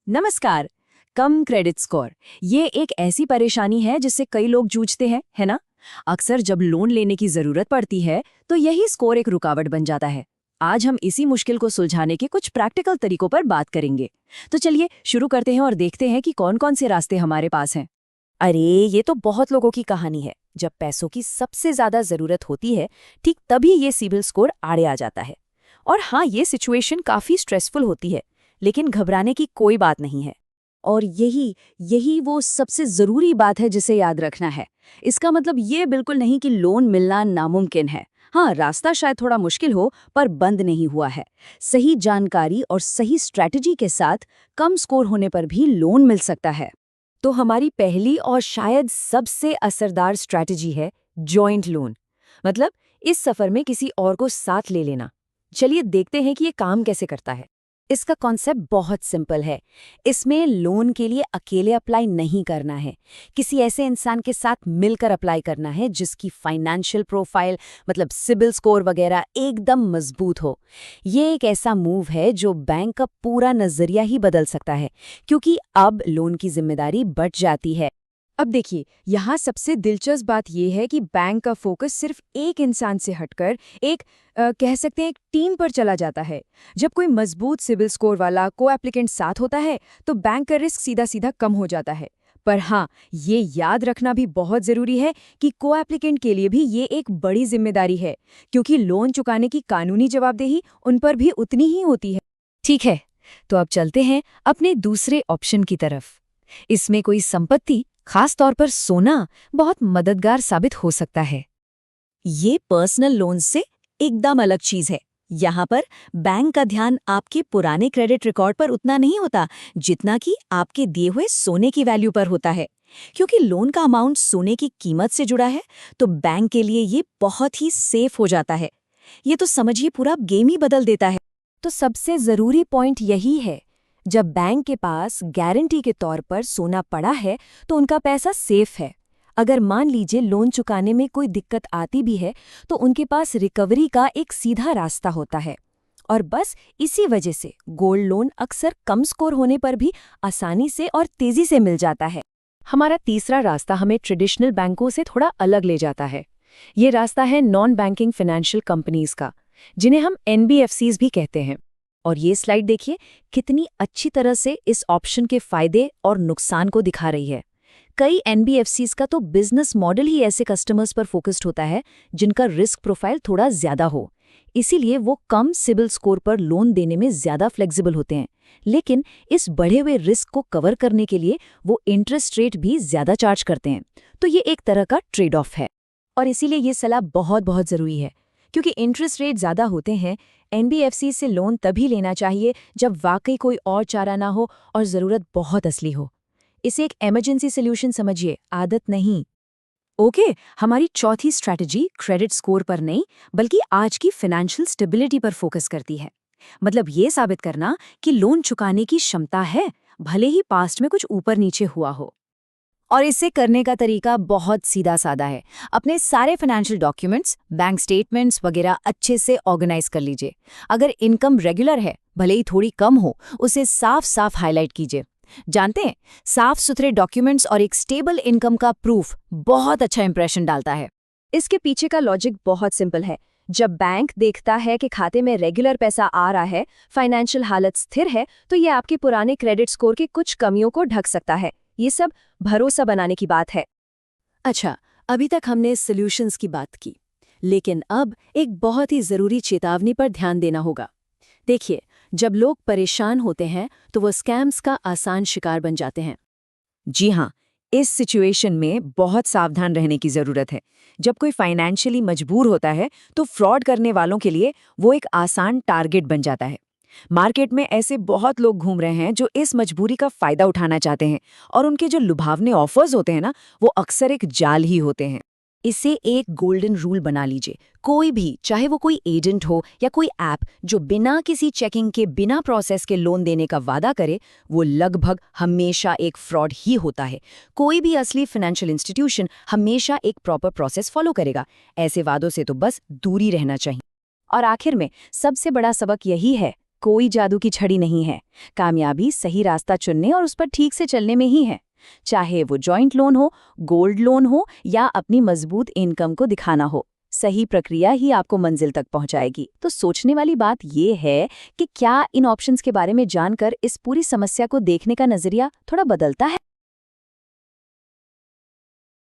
नमस्कार। कम credit score ये एक ऐसी परेशानी है जिससे कई लोग जूझते हैं, है ना? अक्सर जब लोन लेने की जरूरत पड़ती है तो यही स्कोर एक रुकावट बन जाता है। आज हम इसी मुश्किल को सुलझाने के कुछ प्रैक्टिकल तरीकों पर बात करेंगे। तो चलिए शुरू करते हैं और देखते हैं कि कौन-कौन से रास्ते हमारे पास हैं। अरे ये तो बहुत लोगों की कहानी है। जब पैसों की सबसे ज्यादा जरूरत होती है, ठीक तभी ये सिबिल स्कोर आड़े आ जाता है। और हाँ, ये सिचुएशन काफी स्ट्रेसफुल होती है, लेकिन घबराने की कोई बात नहीं है। और यही यही वो सबसे जरूरी बात है जिसे याद रखना है। इसका मतलब ये बिल्कुल नहीं कि लोन मिलना नामुमकिन है। हाँ, रास्ता शायद थोड़ा मुश्किल हो, पर बंद नहीं हुआ है। सही जानकारी और सही स्ट्रैटेजी के साथ कम स्कोर होने पर भी लोन मिल सकता है। तो हमारी पहली और शायद सबसे असरदार स्ट्रैटेजी है जॉइंट लोन। मतलब इस सफर में किसी और को साथ ले लेना। चलिए देखते हैं कि ये काम कैसे करता है। इसका कॉन्सेप्ट बहुत सिंपल है। इसमें लोन के लिए अकेले अप्लाई नहीं करना है, किसी ऐसे इंसान के साथ मिलकर अप्लाई करना है जिसकी फाइनेंशियल प्रोफाइल, मतलब सिबिल स्कोर वगैरह एकदम मजबूत हो। ये एक ऐसा मूव है जो बैंक का पूरा नजरिया ही बदल सकता है, क्योंकि अब लोन की जिम्मेदारी बढ़ जाती है। अब देखिए, यहाँ सबसे दिलचस्प बात यह है कि बैंक का फोकस सिर्फ एक इंसान से हटकर एक कह सकते हैं एक टीम पर चला जाता है। जब कोई मजबूत सिबिल स्कोर वाला को एप्लीकेंट साथ होता है तो बैंक का रिस्क सीधा सीधा कम हो जाता है। पर हाँ, ये याद रखना भी बहुत जरूरी है कि को एप्लीकेंट के लिए भी ये एक बड़ी जिम्मेदारी है, क्योंकि लोन चुकाने की कानूनी जवाबदेही उन पर भी उतनी ही होती है। ठीक है, तो अब चलते हैं अपने दूसरे ऑप्शन की तरफ। इसमें कोई संपत्ति, खास तौर पर सोना, बहुत मददगार साबित हो सकता है। ये पर्सनल लोन से एकदम अलग चीज है। यहाँ पर बैंक का ध्यान आपके पुराने क्रेडिट रिकॉर्ड पर उतना नहीं होता जितना कि आपके दिए हुए सोने की वैल्यू पर होता है। क्योंकि लोन का अमाउंट सोने की कीमत से जुड़ा है, तो बैंक के लिए ये बहुत ही सेफ हो जाता है। ये तो समझिए पूरा गेम ही बदल देता है। तो सबसे जरूरी पॉइंट यही है, जब बैंक के पास गारंटी के तौर पर सोना पड़ा है तो उनका पैसा सेफ है। अगर मान लीजिए लोन चुकाने में कोई दिक्कत आती भी है तो उनके पास रिकवरी का एक सीधा रास्ता होता है। और बस इसी वजह से गोल्ड लोन अक्सर कम स्कोर होने पर भी आसानी से और तेजी से मिल जाता है। हमारा तीसरा रास्ता हमें ट्रेडिशनल बैंकों से थोड़ा अलग ले जाता है। ये रास्ता है नॉन बैंकिंग फाइनेंशियल कंपनीज का, जिन्हें हम NBFCs भी कहते हैं। और ये स्लाइड देखिए कितनी अच्छी तरह से इस ऑप्शन के फायदे और नुकसान को दिखा रही है। कई NBFCs का तो बिजनेस मॉडल ही ऐसे कस्टमर्स पर फोकस्ड होता है जिनका रिस्क प्रोफाइल थोड़ा ज्यादा हो। इसीलिए वो कम सिबिल स्कोर पर लोन देने में ज्यादा फ्लेक्सिबल होते हैं, लेकिन इस बढ़े हुए रिस्क को कवर करने के लिए वो इंटरेस्ट रेट भी ज्यादा चार्ज करते हैं। तो ये एक तरह का ट्रेड ऑफ है। और इसीलिए ये सलाह बहुत बहुत ज़रूरी है, क्योंकि इंटरेस्ट रेट ज़्यादा होते हैं। NBFC से लोन तभी लेना चाहिए जब वाकई कोई और चारा ना हो और ज़रूरत बहुत असली हो। इसे एक इमरजेंसी सॉल्यूशन समझिए, आदत नहीं। ओके, हमारी चौथी स्ट्रैटेजी क्रेडिट स्कोर पर नहीं बल्कि आज की फाइनेंशियल स्टेबिलिटी पर फोकस करती है। मतलब ये साबित करना कि लोन चुकाने की क्षमता है, भले ही पास्ट में कुछ ऊपर नीचे हुआ हो। और इसे करने का तरीका बहुत सीधा साधा है। अपने सारे फाइनेंशियल डॉक्यूमेंट्स, बैंक स्टेटमेंट्स वगैरह अच्छे से ऑर्गेनाइज कर लीजिए। अगर इनकम रेगुलर है, भले ही थोड़ी कम हो, उसे साफ साफ हाईलाइट कीजिए। जानते हैं, साफ सुथरे डॉक्यूमेंट्स और एक स्टेबल इनकम का प्रूफ बहुत अच्छा इंप्रेशन डालता है। इसके पीछे का लॉजिक बहुत सिंपल है। जब बैंक देखता है कि खाते में रेगुलर पैसा आ रहा है, फाइनेंशियल हालत स्थिर है, तो ये आपके पुराने क्रेडिट स्कोर की कुछ कमियों को ढक सकता है। ये सब भरोसा बनाने की बात है। अच्छा, अभी तक हमने सॉल्यूशंस की बात की, लेकिन अब एक बहुत ही जरूरी चेतावनी पर ध्यान देना होगा। देखिए, जब लोग परेशान होते हैं तो वो स्कैम्स का आसान शिकार बन जाते हैं। जी हाँ, इस सिचुएशन में बहुत सावधान रहने की जरूरत है। जब कोई फाइनेंशियली मजबूर होता है तो फ्रॉड करने वालों के लिए वो एक आसान टारगेट बन जाता है। मार्केट में ऐसे बहुत लोग घूम रहे हैं जो इस मजबूरी का फायदा उठाना चाहते हैं, और उनके जो लुभावने ऑफर्स होते हैं ना, वो अक्सर एक जाल ही होते हैं। इसे एक गोल्डन रूल बना लीजिए। कोई भी, चाहे वो कोई एजेंट हो या कोई ऐप, जो बिना किसी चेकिंग के, बिना प्रोसेस के लोन देने का वादा करे, वो लगभग हमेशा एक फ्रॉड ही होता है। कोई भी असली फाइनेंशियल इंस्टीट्यूशन हमेशा एक प्रॉपर प्रोसेस फॉलो करेगा। ऐसे वादों से तो बस दूरी रहना चाहिए। और आखिर में सबसे बड़ा सबक यही है, कोई जादू की छड़ी नहीं है। कामयाबी सही रास्ता चुनने और उस पर ठीक से चलने में ही है। चाहे वो जॉइंट लोन हो, गोल्ड लोन हो या अपनी मजबूत इनकम को दिखाना हो, सही प्रक्रिया ही आपको मंजिल तक पहुंचाएगी। तो सोचने वाली बात ये है कि क्या इन ऑप्शंस के बारे में जानकर इस पूरी समस्या को देखने का नजरिया थोड़ा बदलता है?